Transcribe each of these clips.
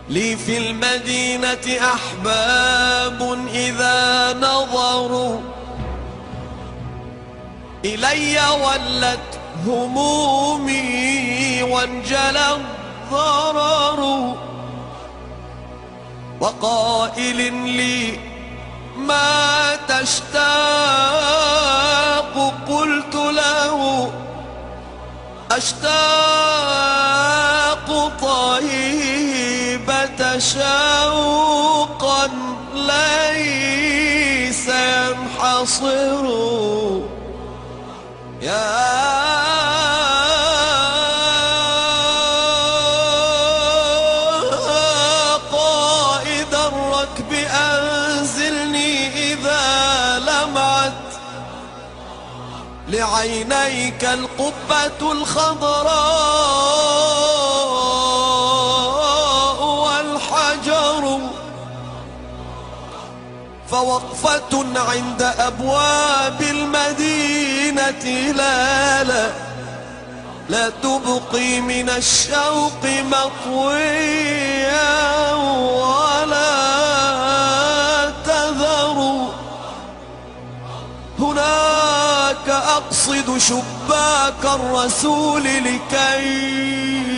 لي في المدينة أحباب إذا نظروا إلي ولت همومي وانجلى الضرر، وقائل لي ما تشتاق قلت له أشتاق طيبة شوقا ليس ينحصر. يا قائد الركب أنزلني إذا لمعت لعينيك القبة الخضراء والحجر، فوقفة عند أبواب المدينة لا تبقي من الشوق مطويا ولا تذر. هناك أقصد شباك الرسول لكي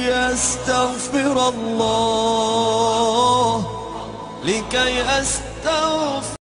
يستغفر الله، لكي أستغفر